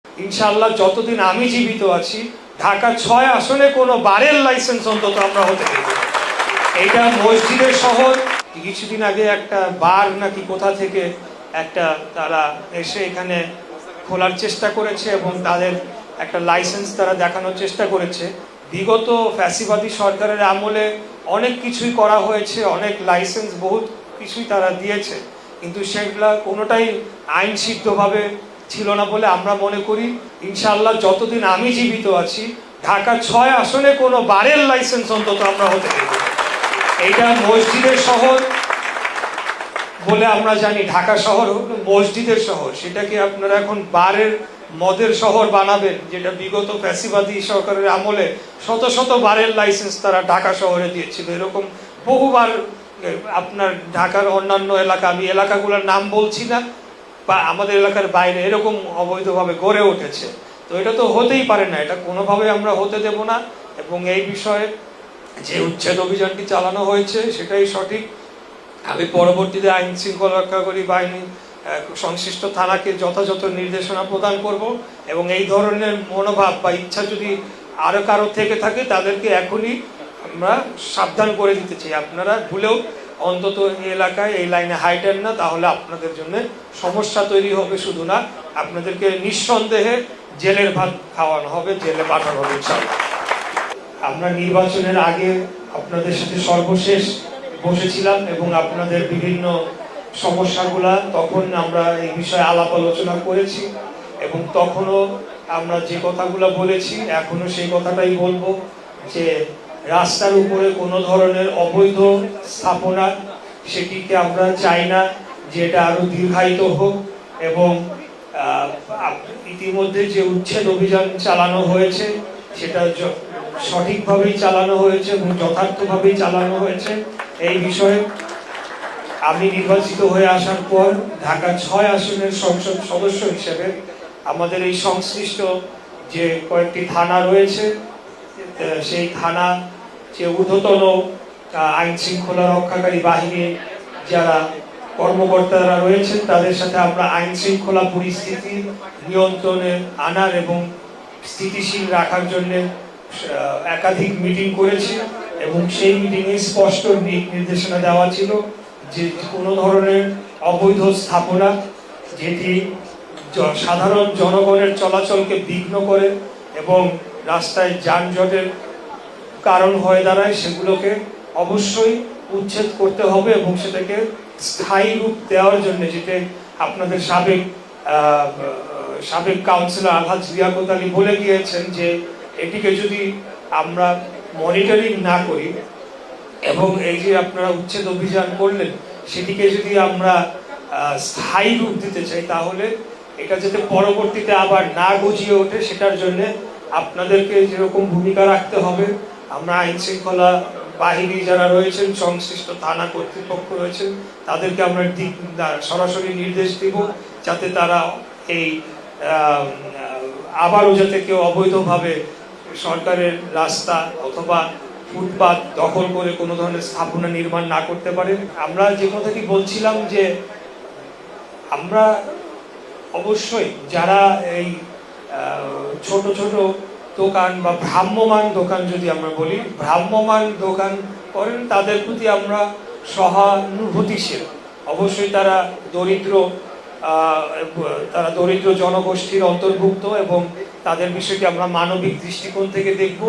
ইনশাআল্লাহ যতদিন আমি জীবিত আছি ঢাকা ৬ আসনে কোনো বারের লাইসেন্স অন্তত আমরা হতে দেব। এটা মসজিদের শহর। কিছুদিন আগে একটা বার নাকি কোথা থেকে একটা তারা এসে এখানে খোলার চেষ্টা করেছে এবং তাদের একটা লাইসেন্স তারা দেখানোর চেষ্টা করেছে। বিগত ফ্যাসিবাদী সরকারের আমলে অনেক কিছুই করা হয়েছে, অনেক লাইসেন্স বহুত কিছুই তারা দিয়েছে, কিন্তু সেগুলা কোনোটাই আইন সিদ্ধভাবে ছিল না বলে আমরা মনে করি। ইনশাআল্লাহ যতদিন আমি জীবিত আছি ঢাকা ৬ আসনে কোনো বারের লাইসেন্স অন্তত আমরা হতে দেব। এইটা মসজিদের শহর বলে আমরা জানি, ঢাকা শহর হলো মসজিদের শহর। সেটাকে আপনারা এখন বারের মদের শহর বানাবেন, যেটা বিগত ফ্যাসিবাদী সরকারের আমলে শত শত বারের লাইসেন্স তারা ঢাকা শহরে দিয়েছিল। এরকম বহুবার আপনার ঢাকার অন্যান্য এলাকা, আমি এলাকাগুলোর নাম বলছি না, বা আমাদের এলাকার বাইরে এরকম অবৈধভাবে গড়ে উঠেছে। তো এটা তো হতেই পারে না, এটা কোনোভাবে আমরা হতে দেব না। এবং এই বিষয়ে যে উচ্ছেদ অভিযানটি চালানো হয়েছে সেটাই সঠিক। আমি পরবর্তীতে আইন শৃঙ্খলা রক্ষাকারী বাহিনী সংশ্লিষ্ট থানাকে যথাযথ নির্দেশনা প্রদান করব এবং এই ধরনের মনোভাব বা ইচ্ছা যদি আরো কারো থেকে থাকে তাদেরকে এখনই আমরা সাবধান করে দিতে চাই। আপনারা ভুলেও অন্তত এই এলাকায় এই লাইনে হাইটেন না, তাহলে আপনাদের জন্য সমস্যা তৈরি হবে। শুধু না, আপনাদেরকে নিঃসন্দেহে জেলের ভাত খাওয়ানো হবে, জেলে পাঠানো হবে। আমরা নির্বাচনের আগে আপনাদের সাথে সর্বশেষ বসেছিলাম এবং আপনাদের বিভিন্ন সমস্যাগুলা তখন আমরা এই বিষয়ে আলাপ আলোচনা করেছি এবং তখনও আমরা যে কথাগুলো বলেছি এখনো সেই কথাটাই বলবো, যে রাস্তার উপরে কোনো ধরনের অবৈধ স্থাপনা সেটিকে আমরা চাই না যে এটা আরো দীর্ঘায়িত হোক। এবং ইতিমধ্যে যে উচ্ছেদ অভিযান চালানো হয়েছে সেটা সঠিকভাবেই চালানো হয়েছে এবং যথার্থভাবেই চালানো হয়েছে। এই বিষয়ে আমি নির্বাচিত হয়ে আসার পর ঢাকা ৬ আসনের সংসদ সদস্য হিসেবে আমাদের এই সংশ্লিষ্ট যে কয়েকটি থানা রয়েছে সেই থানা যে ঊর্ধ্বতন আইন শৃঙ্খলা রক্ষাকারী বাহিনীর যারা কর্মকর্তারা রয়েছেন তাদের সাথে আমরা আইন শৃঙ্খলা পরিস্থিতি নিয়ন্ত্রণে আনার এবং স্থিতিশীল রাখার জন্য একাধিক মিটিং করেছি এবং সেই মিটিংয়ে স্পষ্ট নির্দেশনা দেওয়া ছিল যে কোনো ধরনের অবৈধ স্থাপনা যেটি সাধারণ জনগণের চলাচলকে বিঘ্ন করে এবং রাস্তায় যানজটের কারণ হয়ে দাঁড়ায় সেগুলোকে অবশ্যই উচ্ছেদ করতে হবে এবং সেটাকে স্থায়ী রূপ দেওয়ার জন্য, যেটা আপনাদের সাবেক কাউন্সিলর আলহাজ লিয়াকত আলী বলে গিয়েছেন, যে এটিকে যদি আমরা মনিটরিং না করি এবং এই যে আপনারা উচ্ছেদ অভিযান করলেন সেটিকে যদি আমরা স্থায়ী রূপ দিতে চাই তাহলে এটা যাতে পরবর্তীতে আবার না গজিয়ে ওঠে সেটার জন্য আপনাদেরকে যেরকম ভূমিকা রাখতে হবে, আমরা আইন শৃঙ্খলা বাহিনী যারা রয়েছেন, সংশ্লিষ্ট থানা কর্তৃপক্ষ রয়েছেন, তাদেরকে আমরা সরাসরি নির্দেশ দিব যাতে তারা এই আবারও যাতে কেউ অবৈধভাবে সরকারের রাস্তা অথবা ফুটপাত দখল করে কোনো ধরনের স্থাপনা নির্মাণ না করতে পারে। আমরা যে কথাটি বলছিলাম যে আমরা অবশ্যই যারা এই ছোট ছোট দোকান বা ভ্রাম্যমান দোকান, যদি আমরা বলি ভ্রাম্যমান দোকান করেন, তাদের প্রতি আমরা সহানুভূতিশীল। অবশ্যই তারা দরিদ্র জনগোষ্ঠীর অন্তর্ভুক্ত এবং তাদের বিষয়টি আমরা মানবিক দৃষ্টিকোণ থেকে দেখব।